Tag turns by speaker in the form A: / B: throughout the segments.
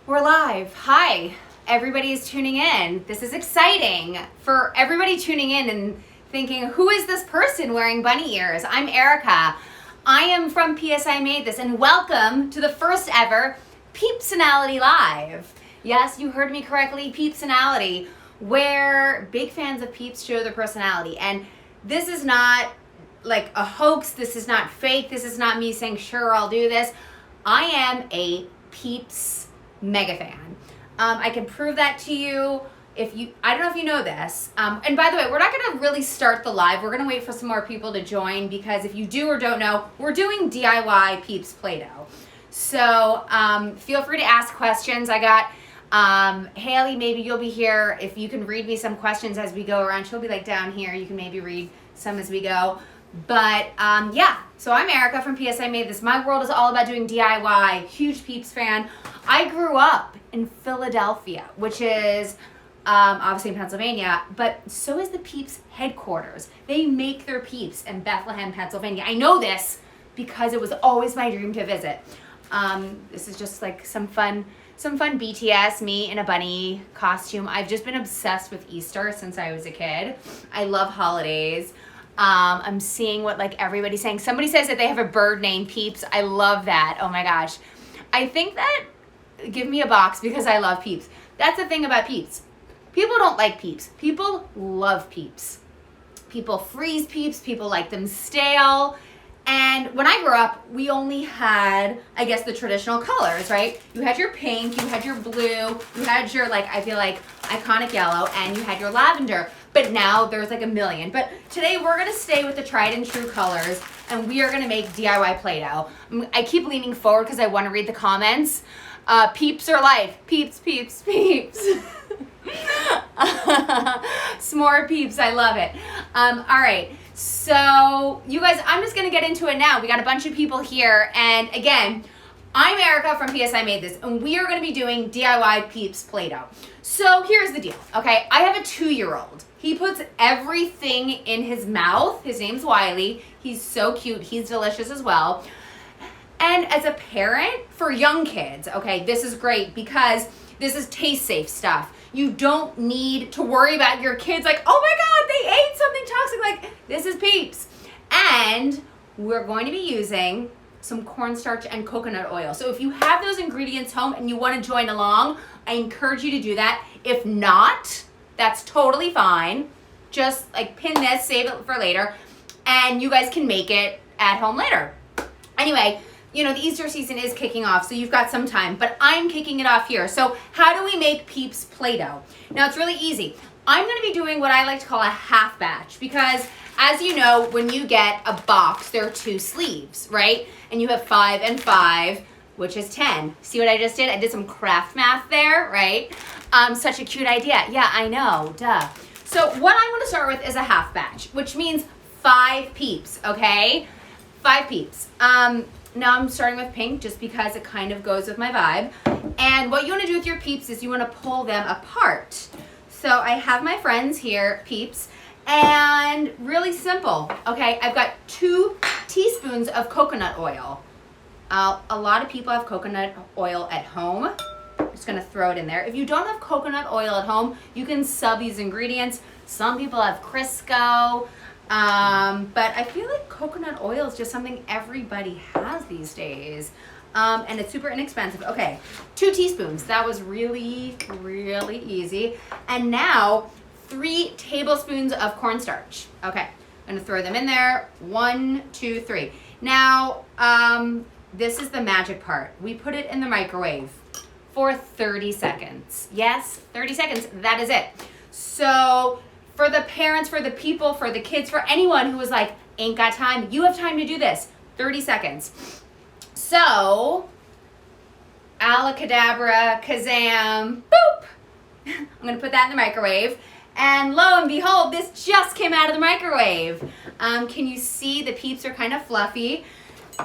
A: We're live. Hi, everybody is tuning in. This is exciting for everybody tuning in and thinking, who is this person wearing bunny ears? I'm Erica. I am from PS I Made This, and welcome to the first ever PEEPSONALITY Live. Yes, you heard me correctly, PEEPSONALITY, where big fans of Peeps show their personality. And this is not like a hoax. This is not fake. This is not me saying, sure, I'll do this. I am a Peeps mega fan. I can prove that to you I don't know if you know this. And by the way, we're not gonna really start the live. We're gonna wait for some more people to join, because if you do or don't know, we're doing DIY Peeps Playdough. So feel free to ask questions. I got Haley, maybe you'll be here. If you can read me some questions as we go around, she'll be like down here. You can maybe read some as we go. But yeah, so I'm Erica from PS I Made This. My world is all about doing DIY. Huge Peeps fan. I grew up in Philadelphia, which is obviously in Pennsylvania, but so is the Peeps Headquarters. They make their Peeps in Bethlehem, Pennsylvania. I know this because it was always my dream to visit. This is just like some fun BTS, me in a bunny costume. I've just been obsessed with Easter since I was a kid. I love holidays. I'm seeing what like everybody's saying. Somebody says that they have a bird named Peeps. I love that. Oh my gosh. I think that, give me a box because I love Peeps. That's the thing about Peeps. People don't like Peeps. People love Peeps. People freeze Peeps. People like them stale. And when I grew up, we only had, I guess, the traditional colors, right? You had your pink, you had your blue, you had your, like, I feel like, iconic yellow, and you had your lavender. But now there's like a million. But today we're gonna stay with the tried and true colors, and we are gonna make DIY Play-Doh. I keep leaning forward because I wanna read the comments. Peeps are life. Peeps, peeps, peeps. S'more Peeps, I love it. All right. So you guys, I'm just gonna get into it now. We got a bunch of people here, and again, I'm Erica from PS I Made This, and we are gonna be doing DIY Peeps Play-Doh. So here's the deal, okay? I have a 2-year-old. He puts everything in his mouth. His name's Wiley. He's so cute. He's delicious as well. And as a parent for young kids, okay, this is great because this is taste safe stuff. You don't need to worry about your kids like, oh my God, they ate something toxic. Like, this is Peeps. And we're going to be using some cornstarch and coconut oil. So if you have those ingredients home and you want to join along, I encourage you to do that. If not, that's totally fine. Just like pin this, save it for later, and you guys can make it at home later. Anyway, you know, the Easter season is kicking off, so you've got some time, but I'm kicking it off here. So how do we make Peeps Play-Doh? Now, it's really easy. I'm gonna be doing what I like to call a half batch, because as you know, when you get a box, there are 2 sleeves, right? And you have 5 and 5, which is 10. See what I just did? I did some craft math there, right? Such a cute idea. Yeah, I know, duh. So what I'm gonna start with is a half batch, which means 5 Peeps, okay? 5 Peeps. Now I'm starting with pink just because it kind of goes with my vibe. And what you wanna do with your Peeps is you wanna pull them apart. So I have my friends here, Peeps, and really simple, okay? I've got 2 teaspoons of coconut oil. A lot of people have coconut oil at home. I'm just gonna throw it in there. If you don't have coconut oil at home, you can sub these ingredients. Some people have Crisco. But I feel like coconut oil is just something everybody has these days. And it's super inexpensive. Okay, 2 teaspoons. That was really, really easy. And now 3 tablespoons of cornstarch. Okay, I'm gonna throw them in there. 1, 2, 3. Now, this is the magic part. We put it in the microwave for 30 seconds. Yes, 30 seconds, that is it. So, for the parents, for the people, for the kids, for anyone who was like, ain't got time, you have time to do this. 30 seconds. So, alakadabra, kazam, boop. I'm gonna put that in the microwave. And lo and behold, this just came out of the microwave. Can you see the Peeps are kind of fluffy?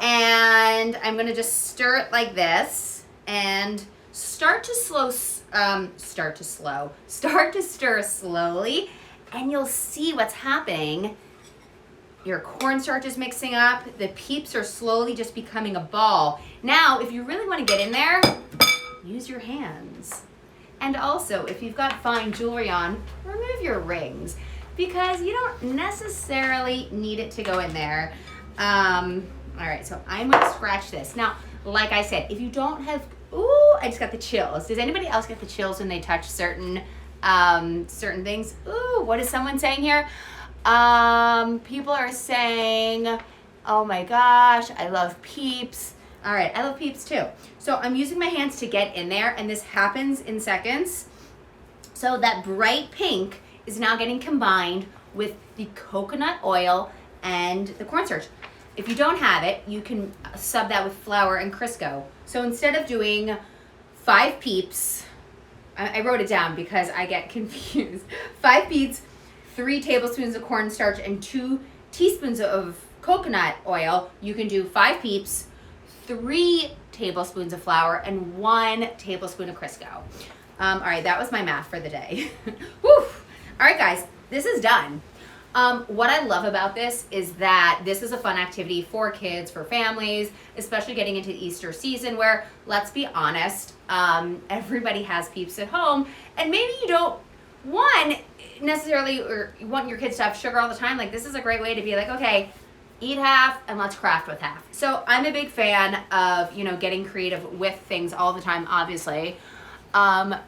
A: And I'm gonna just stir it like this and start to stir slowly, and you'll see what's happening. Your cornstarch is mixing up. The Peeps are slowly just becoming a ball. Now, if you really want to get in there, use your hands. And also, if you've got fine jewelry on, remove your rings because you don't necessarily need it to go in there. All right, so I'm gonna scratch this. Now, like I said, if you don't have, ooh, I just got the chills. Does anybody else get the chills when they touch certain things? Ooh, what is someone saying here? People are saying, oh my gosh, I love Peeps. All right, I love Peeps too. So I'm using my hands to get in there, and this happens in seconds. So that bright pink is now getting combined with the coconut oil and the cornstarch. If you don't have it, you can sub that with flour and Crisco. So instead of doing 5 Peeps, I wrote it down because I get confused. 5 Peeps, 3 tablespoons of cornstarch, and 2 teaspoons of coconut oil. You can do 5 Peeps, 3 tablespoons of flour, and 1 tablespoon of Crisco. All right, that was my math for the day. Whew. All right, guys, this is done. What I love about this is that this is a fun activity for kids, for families, especially getting into the Easter season where, let's be honest, everybody has Peeps at home, and maybe you don't necessarily or want your kids to have sugar all the time. Like, this is a great way to be like, okay, eat half and let's craft with half. So I'm a big fan of, getting creative with things all the time, obviously.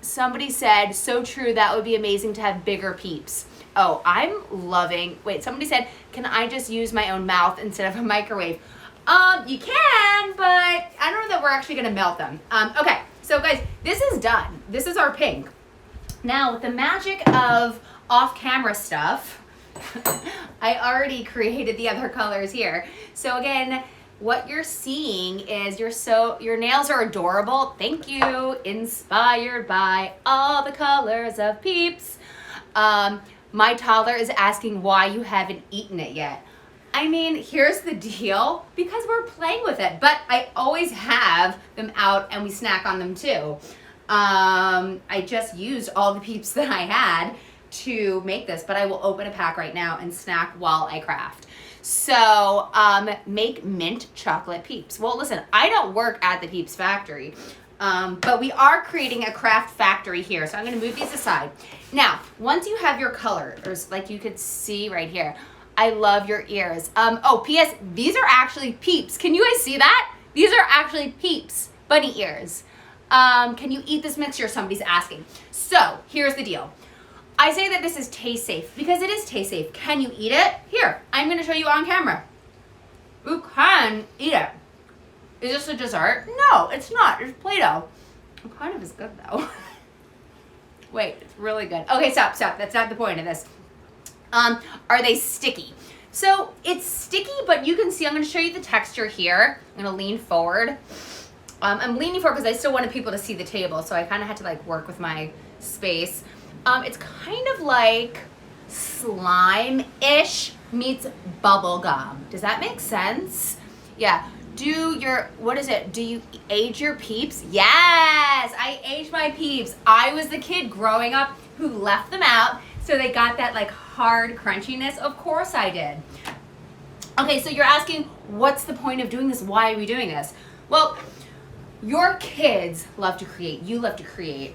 A: Somebody said, so true, that would be amazing to have bigger Peeps. Oh, I'm loving, wait, somebody said, can I just use my own mouth instead of a microwave? You can, but I don't know that we're actually gonna melt them. Okay, so guys, this is done. This is our pink. Now, with the magic of off-camera stuff, I already created the other colors here. So again, what you're seeing is your nails are adorable. Thank you. Inspired by all the colors of Peeps. My toddler is asking why you haven't eaten it yet. I mean, here's the deal, because we're playing with it, but I always have them out and we snack on them too. I just used all the Peeps that I had to make this, but I will open a pack right now and snack while I craft. So, make mint chocolate Peeps. Well, listen, I don't work at the Peeps factory, but we are creating a craft factory here. So I'm gonna move these aside. Now, once you have your colors, like you could see right here, I love your ears. Oh, P.S. These are actually Peeps. Can you guys see that? These are actually Peeps bunny ears. Can you eat this mixture? Somebody's asking. So here's the deal. I say that this is taste safe because it is taste safe. Can you eat it? Here, I'm gonna show you on camera. You can eat it. Is this a dessert? No, it's not. It's Play-Doh. It kind of is good though. Wait, it's really good. Okay, stop. That's not the point of this. Are they sticky? So it's sticky, but you can see, I'm gonna show you the texture here. I'm gonna lean forward. I'm leaning forward because I still wanted people to see the table, so I kind of had to like work with my space. It's kind of like slime-ish meets bubble gum. Does that make sense? Yeah. Do you age your Peeps? Yes, I age my Peeps. I was the kid growing up who left them out so they got that like hard crunchiness. Of course I did. Okay, so you're asking, what's the point of doing this? Why are we doing this? Well, your kids love to create. You love to create.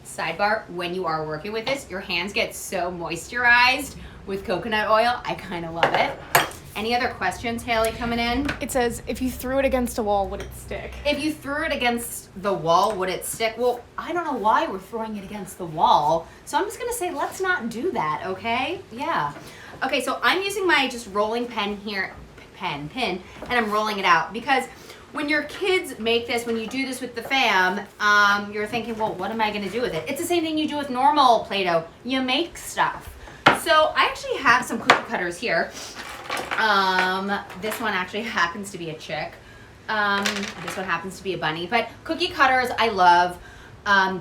A: Sidebar, when you are working with this, your hands get so moisturized with coconut oil. I kind of love it. Any other questions, Haley, coming in?
B: It says, if you threw it against a wall, would it stick?
A: If you threw it against the wall, would it stick? Well, I don't know why we're throwing it against the wall. So I'm just going to say, let's not do that, okay? Yeah. Okay, so I'm using my just rolling pen here, pin, and I'm rolling it out because when your kids make this, when you do this with the fam, you're thinking, well, what am I going to do with it? It's the same thing you do with normal Play-Doh. You make stuff. So I actually have some cookie cutters here. This one actually happens to be a chick. This one happens to be a bunny. But cookie cutters, I love.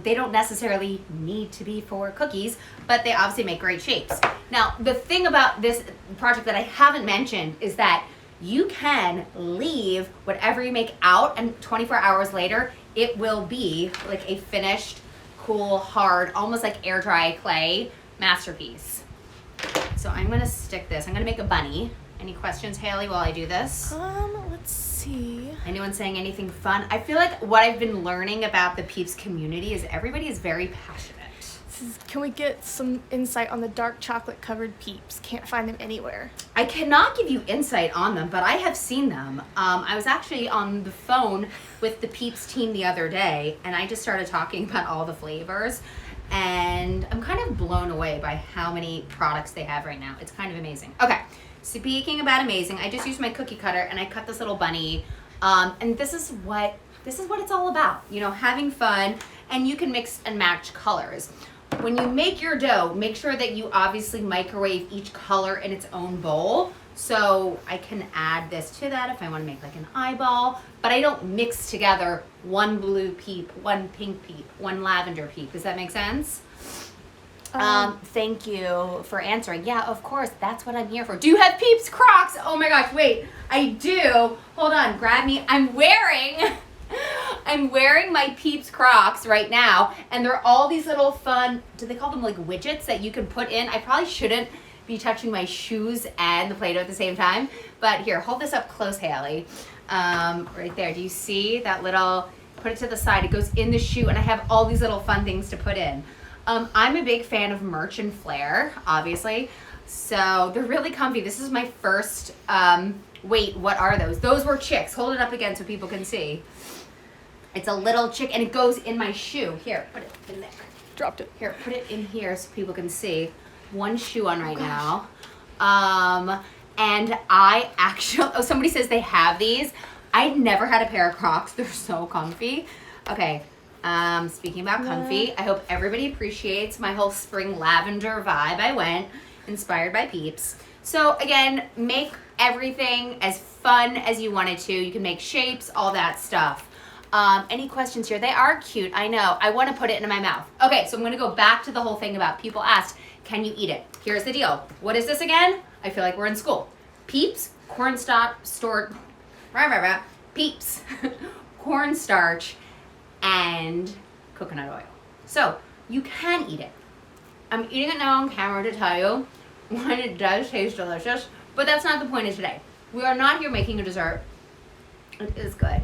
A: They don't necessarily need to be for cookies, but they obviously make great shapes. Now, the thing about this project that I haven't mentioned is that you can leave whatever you make out, and 24 hours later, it will be like a finished, cool, hard, almost like air dry clay masterpiece. So I'm gonna stick this. I'm gonna make a bunny, Any questions, Haley, while I do this?
B: Let's see.
A: Anyone saying anything fun? I feel like what I've been learning about the Peeps community is everybody is very passionate.
B: Can we get some insight on the dark chocolate covered Peeps? Can't find them anywhere.
A: I cannot give you insight on them, but I have seen them. I was actually on the phone with the Peeps team the other day, and I just started talking about all the flavors, and I'm kind of blown away by how many products they have right now. It's kind of amazing. Okay, speaking about amazing, I just used my cookie cutter, and I cut this little bunny, and this is what it's all about, you know, having fun, and you can mix and match colors. When you make your dough, make sure that you obviously microwave each color in its own bowl. So I can add this to that if I want to make like an eyeball, but I don't mix together one blue peep, one pink peep, one lavender peep. Does that make sense? Thank you for answering. Yeah, of course, that's what I'm here for. Do you have Peeps Crocs? Oh my gosh, wait, I do. Hold on, grab me. I'm wearing my Peeps Crocs right now, and they're all these little fun, do they call them like widgets that you can put in? I probably shouldn't be touching my shoes and the Play-Doh at the same time, but here, hold this up close, Haley. Right there, do you see that little, put it to the side, it goes in the shoe, and I have all these little fun things to put in. I'm a big fan of Merch and Flair, obviously, so they're really comfy. This is my first, wait, what are those? Those were Chicks. Hold it up again so people can see. It's a little chick, and it goes in my shoe. Here, put it in there.
B: Dropped it.
A: Here, put it in here so people can see. One shoe on right now. And I actually, oh, somebody says they have these. I've never had a pair of Crocs. They're so comfy. Okay, speaking about comfy, I hope everybody appreciates my whole spring lavender vibe. I went, inspired by Peeps. So again, make everything as fun as you wanted to. You can make shapes, all that stuff. Any questions here? They are cute, I know. I want to put it in my mouth. Okay, so I'm going to go back to the whole thing about people asked, can you eat it? Here's the deal. What is this again? I feel like we're in school. Peeps, Peeps, cornstarch, and coconut oil. So, you can eat it. I'm eating it now on camera to tell you when it does taste delicious, but that's not the point of today. We are not here making a dessert. It is good.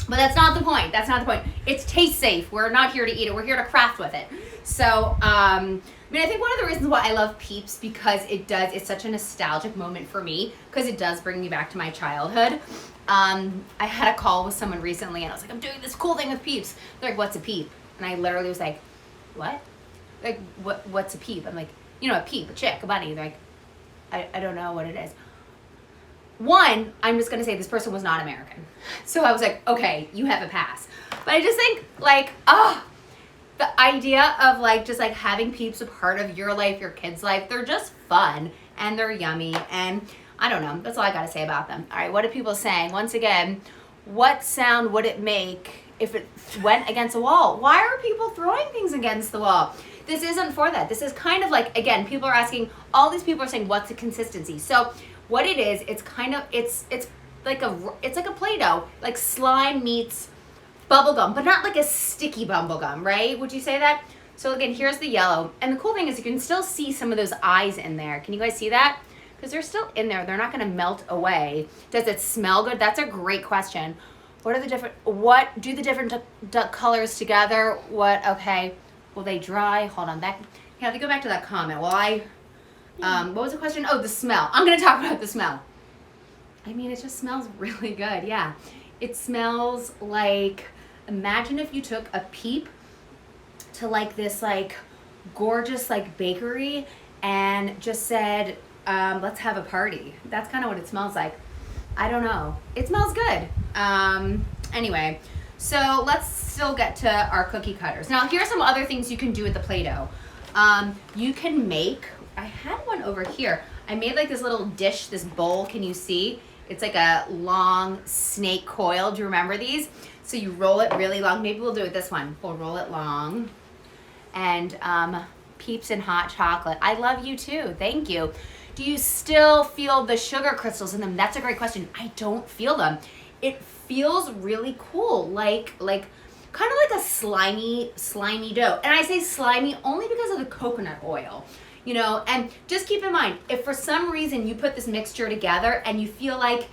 A: But that's not the point. That's not the point. It's taste safe. We're not here to eat it. We're here to craft with it. So, I think one of the reasons why I love Peeps, because it's such a nostalgic moment for me, because it does bring me back to my childhood. I had a call with someone recently, and I was like, I'm doing this cool thing with Peeps. They're like, what's a peep? And I literally was like, what? Like, what's a peep? I'm like, you know, a peep, a chick, a bunny. They're like, I don't know what it is. One, I'm just going to say this person was not American. So I was like, okay, you have a pass. But I just think, like, the idea of, like, just, like, having Peeps a part of your life, your kid's life, they're just fun, and they're yummy, and I don't know. That's all I got to say about them. All right, what are people saying? Once again, what sound would it make if it went against a wall? Why are people throwing things against the wall? This isn't for that. This is kind of like, again, people are asking, all these people are saying, what's the consistency? So what it is, it's kind of, it's like a Play-Doh, like slime meets bubblegum, but not like a sticky bubblegum, right? Would you say that? So again, here's the yellow. And the cool thing is you can still see some of those eyes in there. Can you guys see that? Because they're still in there. They're not going to melt away. Does it smell good? That's a great question. What do the different colors together? Okay. Will they dry? Hold on. That, you have to go back to that comment. What was the question? Oh, the smell. I'm going to talk about the smell. I mean, it just smells really good. Yeah. It smells like, imagine if you took a Peep to like this like gorgeous like bakery and just said, let's have a party. That's kind of what it smells like. I don't know. It smells good. Anyway, so let's still get to our cookie cutters. Now, here's some other things you can do with the Play-Doh. You can make, I had one over here. I made like this little dish, this bowl, can you see? It's like a long snake coil. Do you remember these? So you roll it really long. Maybe we'll do it this one. We'll roll it long. And Peeps and hot chocolate. I love you too. Thank you. Do you still feel the sugar crystals in them? That's a great question. I don't feel them. It feels really cool. Like kind of like a slimy dough. And I say slimy only because of the coconut oil. you know, and just keep in mind, if for some reason you put this mixture together and you feel like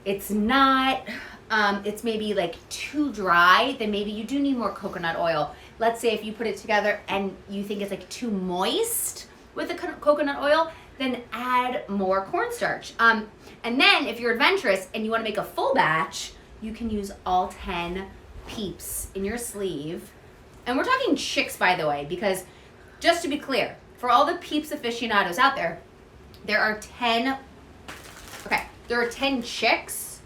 A: it's not, it's maybe like too dry, then maybe you do need more coconut oil. Let's say if you put it together and you think it's like too moist with the coconut oil, then add more cornstarch. And then if you're adventurous and you want to make a full batch, you can use all 10 Peeps in your sleeve. And we're talking chicks, by the way, because just to be clear, for all the Peeps aficionados out there, there are 10 chicks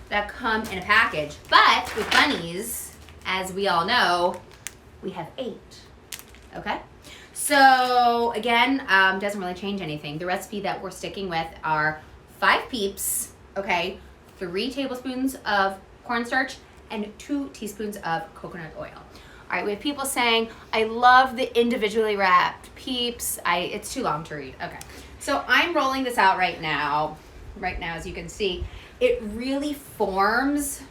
A: that come in a package. But with bunnies, as we all know, we have 8. Okay? So again, doesn't really change anything. The recipe that we're sticking with are 5 Peeps, okay, 3 tablespoons of cornstarch, and 2 teaspoons of coconut oil. All right, we have people saying, I love the individually wrapped Peeps. It's too long to read. Okay, so I'm rolling this out right now. Right now, as you can see, it really forms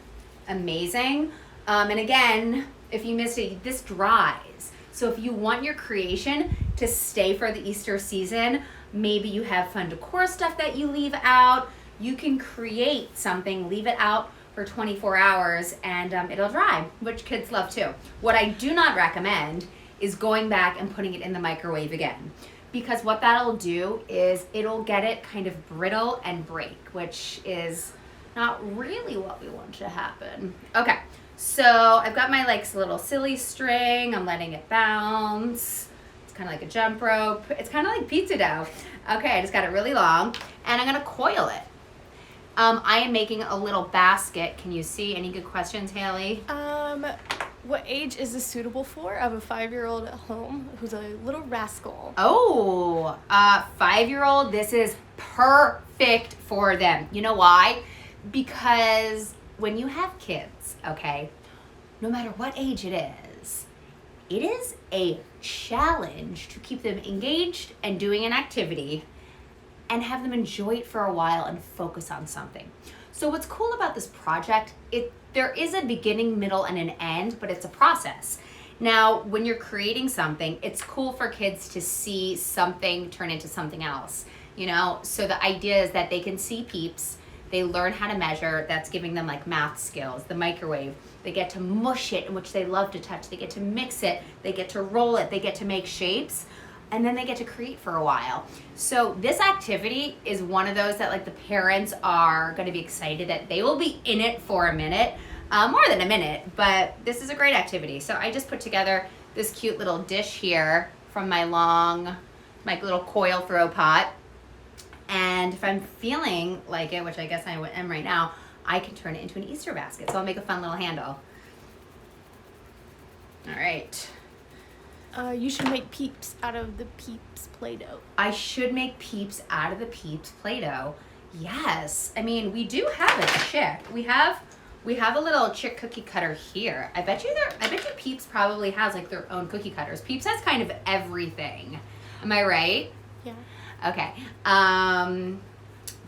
A: amazing. And again, if you missed it, this dries. So if you want your creation to stay for the Easter season, maybe you have fun decor stuff that you leave out, you can create something, leave it out for 24 hours and it'll dry, which kids love too. What I do not recommend is going back and putting it in the microwave again, because what that'll do is it'll get it kind of brittle and break, which is not really what we want to happen. Okay, so I've got my like little silly string, I'm letting it bounce. It's kind of like a jump rope. It's kind of like pizza dough. Okay, I just got it really long and I'm gonna coil it. I am making a little basket. Can you see? Any good questions, Haley?
B: What age is this suitable for? I have a 5-year-old at home who's a little rascal.
A: Oh, 5-year-old, this is perfect for them. You know why? Because when you have kids, okay, no matter what age it is a challenge to keep them engaged and doing an activity and have them enjoy it for a while and focus on something. So what's cool about this project, there is a beginning, middle, and an end, but it's a process. Now, when you're creating something, it's cool for kids to see something turn into something else, you know? So the idea is that they can see Peeps, they learn how to measure, that's giving them like math skills, the microwave, they get to mush it, which they love to touch, they get to mix it, they get to roll it, they get to make shapes, and then they get to create for a while. So this activity is one of those that like the parents are gonna be excited that they will be in it for a minute, more than a minute, but this is a great activity. So I just put together this cute little dish here from my little coil throw pot. And if I'm feeling like it, which I guess I am right now, I can turn it into an Easter basket. So I'll make a fun little handle. All right.
B: You should make Peeps out of the Peeps Playdough.
A: I should make Peeps out of the Peeps Playdough. Yes. I mean, we do have a chick. We have a little chick cookie cutter here. I bet you Peeps probably has like their own cookie cutters. Peeps has kind of everything. Am I right?
B: Yeah.
A: Okay.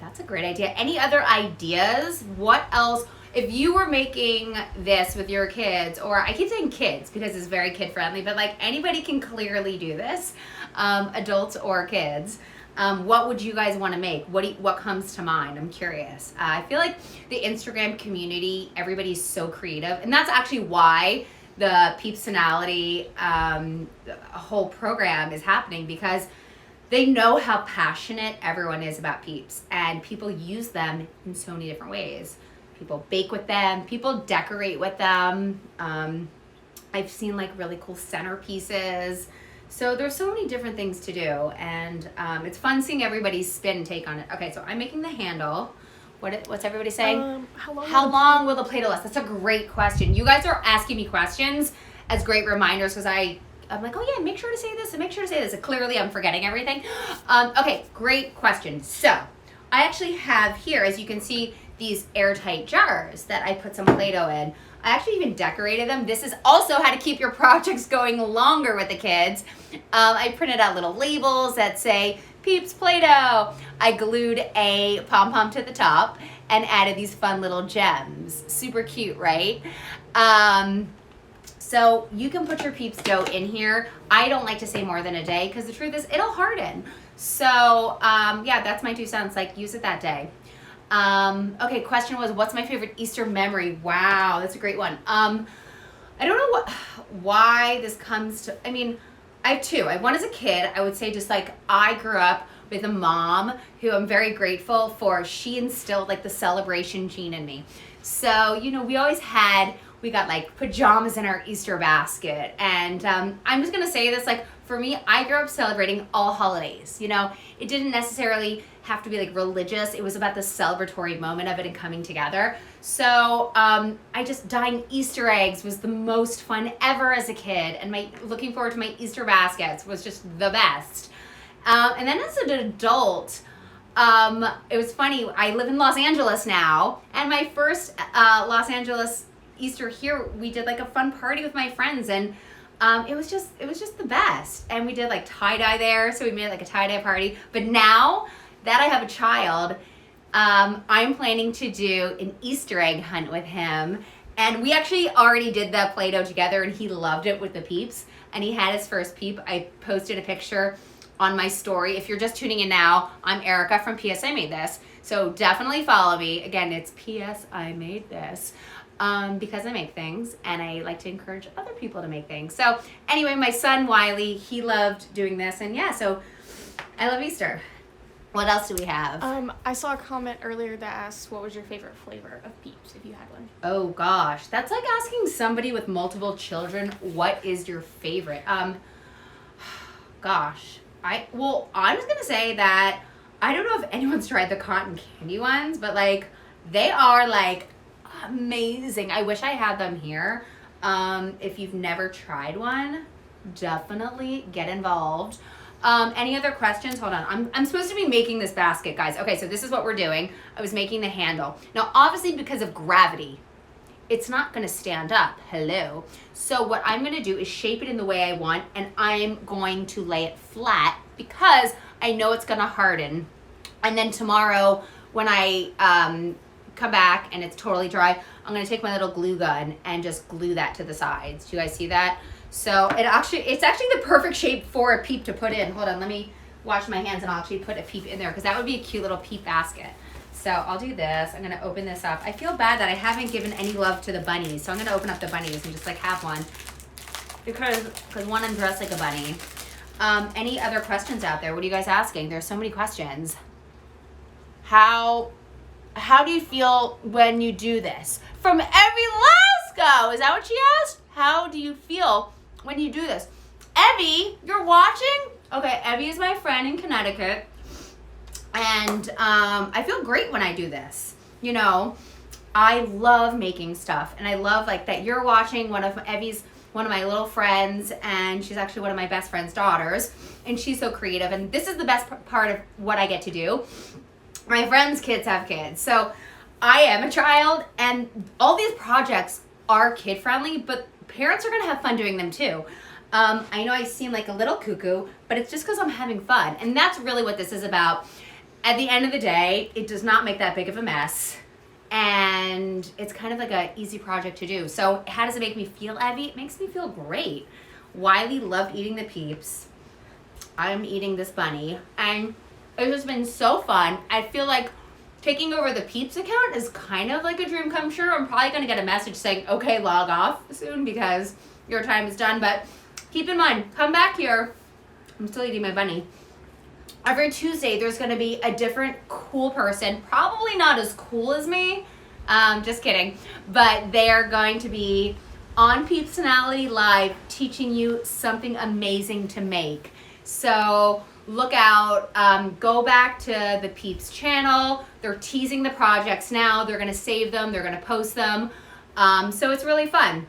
A: That's a great idea. Any other ideas? What else? If you were making this with your kids, or I keep saying kids because it's very kid friendly, but like anybody can clearly do this, adults or kids. What would you guys want to make? What comes to mind? I'm curious. I feel like the Instagram community, everybody's so creative, and that's actually why the PEEPSONALITY whole program is happening, because they know how passionate everyone is about Peeps, and people use them in so many different ways. People bake with them, people decorate with them. I've seen like really cool centerpieces. So there's so many different things to do, and it's fun seeing everybody's spin and take on it. Okay, so I'm making the handle. What's everybody saying? How long will the Play-Doh last? That's a great question. You guys are asking me questions as great reminders, because I'm like, oh yeah, make sure to say this and make sure to say this. And clearly I'm forgetting everything. Okay, great question. So I actually have here, as you can see, these airtight jars that I put some Play-Doh in. I actually even decorated them. This is also how to keep your projects going longer with the kids. I printed out little labels that say Peeps Play-Doh. I glued a pom-pom to the top and added these fun little gems. Super cute, right? So So you can put your Peeps dough in here. I don't like to say more than a day because the truth is it'll harden. So yeah, that's my 2 cents. Like, use it that day. Okay, question was, what's my favorite Easter memory? Wow, that's a great one. I don't know why this comes to, I mean, I have 2. I have one as a kid. I would say just like I grew up with a mom who I'm very grateful for. She instilled like the celebration gene in me. So, you know, we got like pajamas in our Easter basket. And I'm just gonna say this, like, for me, I grew up celebrating all holidays. You know, it didn't necessarily have to be like religious. It was about the celebratory moment of it and coming together. So dyeing Easter eggs was the most fun ever as a kid. And looking forward to my Easter baskets was just the best. And then as an adult, it was funny. I live in Los Angeles now, and my first Los Angeles Easter here, we did like a fun party with my friends, and it was just the best. And we did like tie-dye there, so we made like a tie-dye party. But now that I have a child, I'm planning to do an Easter egg hunt with him. And we actually already did the Play-Doh together, and he loved it with the Peeps. And he had his first Peep. I posted a picture on my story. If you're just tuning in now, I'm Erica from PS I Made This. So definitely follow me. Again, it's PS I Made This. Because I make things and I like to encourage other people to make things. So anyway, my son Wiley, he loved doing this, and yeah, so I love Easter. What else do we have?
B: I saw a comment earlier that asked what was your favorite flavor of Peeps, if you had one.
A: Oh gosh, that's like asking somebody with multiple children what is your favorite. Gosh, I'm just gonna say that I don't know if anyone's tried the cotton candy ones, but like they are like amazing. I wish I had them here. If you've never tried one, definitely get involved. Any other questions? Hold on. I'm supposed to be making this basket, guys. Okay, so this is what we're doing. I was making the handle. Now, obviously, because of gravity, it's not going to stand up. Hello. So what I'm going to do is shape it in the way I want, and I'm going to lay it flat because I know it's going to harden. And then tomorrow, when I come back and it's totally dry, I'm going to take my little glue gun and just glue that to the sides. Do you guys see that? So it's actually the perfect shape for a Peep to put in. Hold on, let me wash my hands and I'll actually put a Peep in there because that would be a cute little Peep basket. So I'll do this. I'm going to open this up. I feel bad that I haven't given any love to the bunnies. So I'm going to open up the bunnies and just like have one because one, I'm dressed like a bunny. Any other questions out there? What are you guys asking? There's so many questions. How do you feel when you do this? From Evie Lasco, is that what she asked? How do you feel when you do this? Evie, you're watching? Okay, Evie is my friend in Connecticut, and I feel great when I do this. You know, I love making stuff, and I love like that you're watching. Evie's one of my little friends, and she's actually one of my best friend's daughters, and she's so creative, and this is the best part of what I get to do. My friends' kids have kids, so I am a child, and all these projects are kid-friendly, but parents are going to have fun doing them too. I know I seem like a little cuckoo, but it's just because I'm having fun, and that's really what this is about. At the end of the day, it does not make that big of a mess, and it's kind of like an easy project to do. So how does it make me feel, Evie? It makes me feel great. Wiley loved eating the Peeps. I'm eating this bunny, and it's just been so fun. I feel like taking over the Peeps account is kind of like a dream come true. I'm probably going to get a message saying, okay, log off soon because your time is done. But keep in mind, come back here. I'm still eating my bunny. Every Tuesday, there's going to be a different cool person. Probably not as cool as me. Just kidding. But they are going to be on PEEPSONALITY Live teaching you something amazing to make. So look out, go back to the Peeps channel. They're teasing the projects now. They're gonna save them, they're gonna post them. So it's really fun.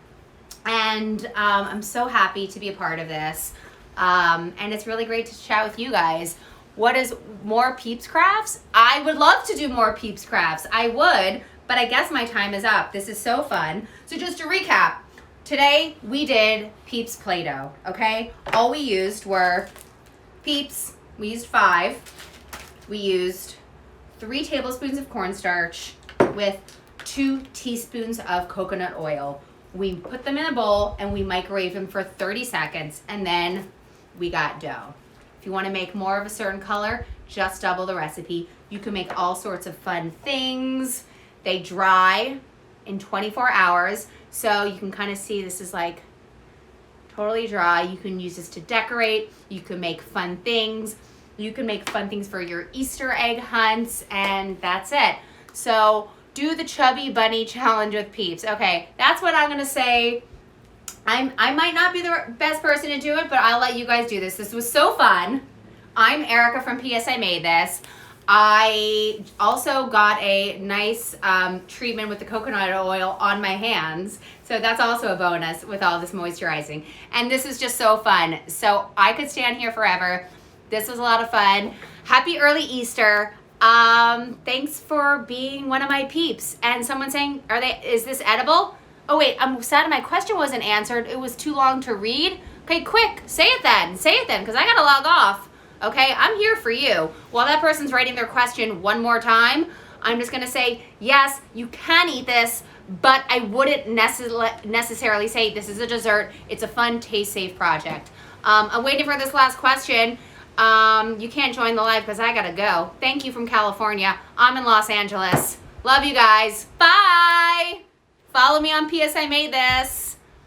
A: And I'm so happy to be a part of this. And it's really great to chat with you guys. What is more Peeps crafts? I would love to do more Peeps crafts. I would, but I guess my time is up. This is so fun. So just to recap, today we did Peeps Play-Doh, okay? All we used were Peeps, we used 5. We used 3 tablespoons of cornstarch with 2 teaspoons of coconut oil. We put them in a bowl and we microwave them for 30 seconds, and then we got dough. If you want to make more of a certain color, just double the recipe. You can make all sorts of fun things. They dry in 24 hours, so you can kind of see this is like totally dry. You can use this to decorate. You can make fun things. You can make fun things for your Easter egg hunts, and that's it. So do the Chubby Bunny Challenge with Peeps. Okay, that's what I'm gonna say. I might not be the best person to do it, but I'll let you guys do this. This was so fun. I'm Erica from PS I Made This. I also got a nice treatment with the coconut oil on my hands. So that's also a bonus with all this moisturizing. And this is just so fun. So I could stand here forever. This was a lot of fun. Happy early Easter. Thanks for being one of my peeps. And someone saying, is this edible? Oh wait, I'm sad my question wasn't answered. It was too long to read. Okay, quick, say it then, because I gotta log off. Okay, I'm here for you. While that person's writing their question one more time, I'm just gonna say, yes, you can eat this, but I wouldn't necessarily say this is a dessert. It's a fun, taste-safe project. I'm waiting for this last question. You can't join the live because I gotta go. Thank you from California. I'm in Los Angeles. Love you guys. Bye. Follow me on PS I Made This.